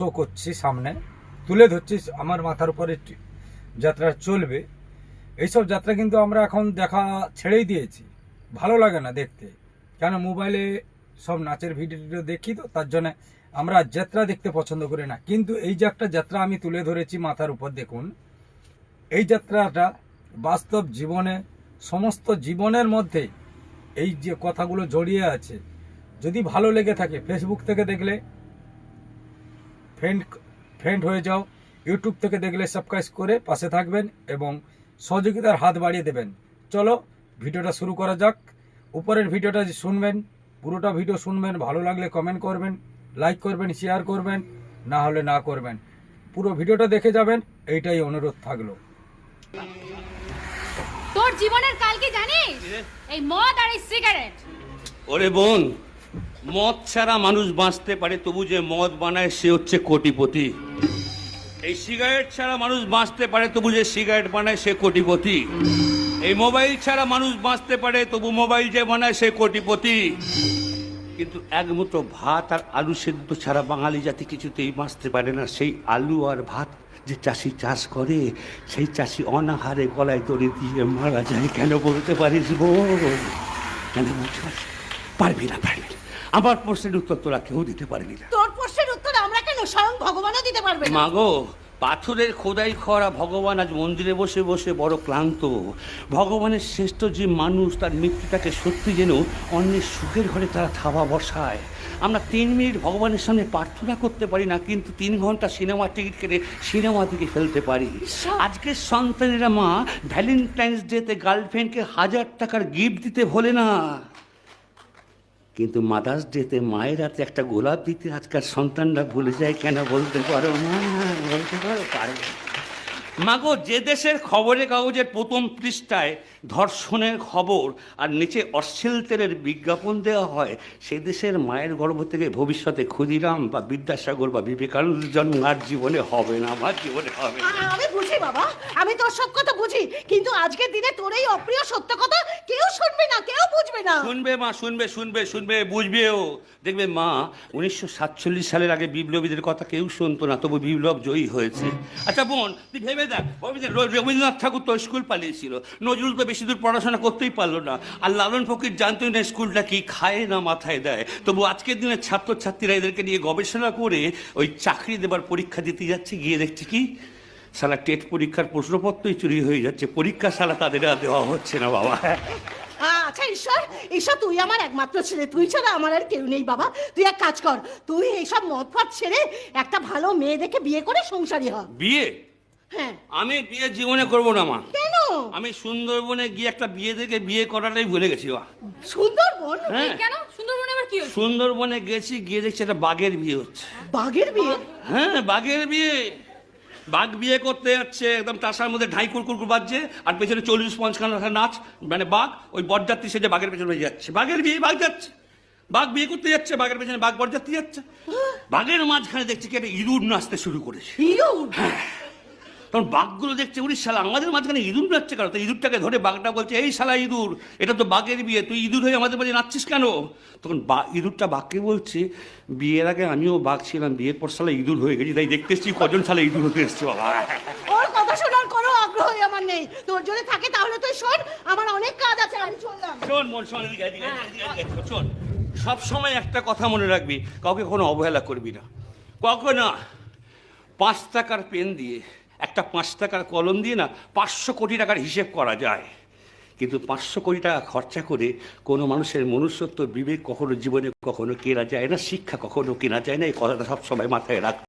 Show করছি, সামনে তুলে ধরছি, আমার মাথার উপরে যাত্রা চলবে। এইসব যাত্রা কিন্তু আমরা এখন দেখা ছেড়েই দিয়েছি, ভালো লাগে না দেখতে। কেন, মোবাইলে সব নাচের ভিডিও দেখি, তো তার জন্য আমরা যাত্রা দেখতে পছন্দ করি না। কিন্তু এই যে একটা যাত্রা আমি তুলে ধরেছি মাথার উপর, দেখুন এই যাত্রাটা বাস্তব জীবনে, সমস্ত জীবনের মধ্যে এই যে কথাগুলো জড়িয়ে আছে। যদি ভালো লেগে থাকে, ফেসবুক থেকে দেখলে ফ্রেন্ড হয়ে যাও, ইউটিউব থেকে দেখলে সাবস্ক্রাইব করে পাশে থাকবেন এবং সহযোগিতার হাত বাড়িয়ে দেবেন। চলো ভিডিওটা শুরু করা যাক। উপরের ভিডিওটা যে শুনবেন, পুরোটা ভিডিও শুনবেন, ভালো লাগলে কমেন্ট করবেন, লাইক করবেন, শেয়ার করবেন, না হলে না করবেন। পুরো ভিডিওটা দেখে যাবেন, এইটাই অনুরোধ থাকলো। তোর জীবনের কাল কি জানিস? এই মদ আর এই সিগারেট। ওরে বোন, মদ ছাড়া মানুষ বাঁচতে পারে, তবু যে মদ বানায় সে হচ্ছে কোটিপতি। এই সিগারেট ছাড়া মানুষ বাঁচতে পারে, তবু যে সিগারেট বানায় সে কোটিপতি। এই মোবাইল ছাড়া মানুষ বাঁচতে পারে, তবু মোবাইল যে বানায় সে কোটিপতি। কিন্তু এক মুঠো ভাত আর আলু সেদ্ধ ছাড়া বাঙালি জাতি কিছুতেই বাঁচতে পারে না। সেই আলু আর ভাত যে চাষি চাষ করে, সেই চাষি অনাহারে গলায় দড়ি দিয়ে মারা যায়। কেন বলতে পারিস বোন? কেন বলতে পারিস? পারবি না, পারবি না। আমার প্রশ্নের উত্তর তোরা কেউ দিতে পারবি না। তোর প্রশ্নের উত্তর আমরা কেন, স্বয়ং ভগবানও দিতে পারবে না। মাগো, পাথরের খোদাই করা ভগবান আজ মন্দিরে বসে বসে বড় ক্লান্ত। ভগবানের শ্রেষ্ঠ যে মানুষ, তার মৃত্যুটাকে সত্যি যেন অন্যের সুখের ঘরে তারা থাবা বসায়। আমরা 3 মিনিট ভগবানের সামনে প্রার্থনা করতে পারি না, কিন্তু 3 ঘন্টা সিনেমা টিকিট কেটে সিনেমা থেকে ফেলতে পারি। আজকের সন্তানেরা মা ভ্যালেন্টাইন্স ডেতে গার্লফ্রেন্ডকে 1000 টাকার গিফট দিতে ভোলে না, কিন্তু মাদার্স ডেতে মায়ের হাতে একটা গোলাপ দিতে আজকাল সন্তানরা ভুলে যায়। কেন বলতে পারো না? বলতে পারো? পারবে। মাগো, যে দেশের খবরের কাগজের প্রথম পৃষ্ঠায় ধর্ষণের খবর আর নিচে অশ্লীল তেলের বিজ্ঞাপন দেওয়া হয়, সে দেশের মায়ের গর্ভ থেকে ভবিষ্যতে ক্ষুদিরাম বা বিদ্যাসাগর বা বিবেকানন্দের জন্ম আর জীবনে হবে না, আমার জীবনে হবে না। আমি বুঝি বাবা, আমি তোর সব কথা বুঝি, কিন্তু আজকের দিনে তোর এই অপ্রিয় সত্য কথা কেউ শুনবে না, কেউ বুঝবে না। শুনবে মা, শুনবে শুনবে শুনবে, বুঝবেও। দেখবে মা, 1947 সালের আগে বিপ্লবীদের কথা কেউ শুনতো না, তবু বিপ্লব জয়ী হয়েছে। আচ্ছা বোন, তুই ভেবে দেখ, রবীন্দ্রনাথ ঠাকুর তো স্কুল পালিয়েছিল, নজরুল তো বেশি দূর পড়াশোনা করতেই পারলো না, আর লালন ফকির জানতোই না স্কুলটা কি, খায় না মাথায় দেয়। তবু আজকের দিনে ছাত্রছাত্রীরা এদেরকে নিয়ে গবেষণা করে ওই চাকরি দেবার পরীক্ষা দিতে যাচ্ছে, গিয়ে দেখছে কি সালা টেট পরীক্ষার প্রশ্নপত্রই চুরি হয়ে যাচ্ছে, পরীক্ষা সালা তাদের আর দেওয়া হচ্ছে না বাবা। আচ্ছা ঈশ্বর, ঈশ্বর তুই আমার একমাত্র ছেলে, তুই ছাড়া আমার আর কেউ নেই বাবা। তুই এক কাজ কর, তুই এইসব মদ ফাট ছেড়ে একটা ভালো মেয়ে দেখে বিয়ে করে সংসারী হ। বিয়ে? হ্যাঁ। আমি বিয়ে জীবনে করবো না মা। কেন? আমি সুন্দরবনে গিয়ে একটা বিয়ে দেখে বিয়ে করাটাই ভুলে গেছি মা। সুন্দরবন? হ্যাঁ, কেন সুন্দরবনে আবার কি হচ্ছে? সুন্দরবনে গেছি, গিয়ে দেখছি একটা বাঘের বিয়ে হচ্ছে। বাঘের বিয়ে? হ্যাঁ, বাঘের বিয়ে। বাঘ বিয়ে করতে যাচ্ছে, একদম টাসার মধ্যে ঢাই কুরকুর বাজছে, আর পেছনে 40-50 খানা নাচ, মানে বাঘ ওই বরযাত্রী সেজে বাঘের পেছনে হয়ে যাচ্ছে। বাঘের বিয়ে, বাঘ যাচ্ছে, বাঘ বিয়ে করতে যাচ্ছে, বাঘের পেছনে বাঘ বরযাত্রী যাচ্ছে। বাঘের মাঝখানে দেখছি কি একটা ইঁদুর নাচতে শুরু করেছে। ইঁদুর? হ্যাঁ, তখন বাঘগুলো দেখছে, উনি শালা আমাদের মাঝখানে ইঁদুর নাচছে কেন? তো ইঁদুরটাকে ধরে বাঘটা বলছে, এই শালা ইঁদুর, এটা তো বাঘের বিয়ে, তুই ইঁদুর হয়ে আমাদের মাঝে নাচছিস কেন? তখন ইঁদুরটা বাঘকে বলছে, বিয়ের আগে আমিও বাঘ ছিলাম, বিয়ের পর শালা ইঁদুর হয়ে গেছি, তাই দেখতে এসছি কজন শালা ইঁদুর হতে এসছে বাবা। ওর কথা শোনার কোনো আগ্রহই আমার নেই। তোর যদি থাকে তাহলে তুই শোন, আমার অনেক কাজ আছে, আমি চললাম। শোন মন, শোন, শোন, সবসময় একটা কথা মনে রাখবি, কাউকে কোনো অবহেলা করবি না, কখনো। 5 টাকার পেন দিয়ে, একটা 5 টাকার কলম দিয়ে না 500 কোটি টাকার হিসেব করা যায়, কিন্তু 500 কোটি টাকা খরচা করে কোনো মানুষের মনুষ্যত্ব, বিবেক কখনো জীবনে কখনো কেনা যায় না, শিক্ষা কখনো কেনা যায় না। এই কথাটা সবসময় মাথায় রাখ।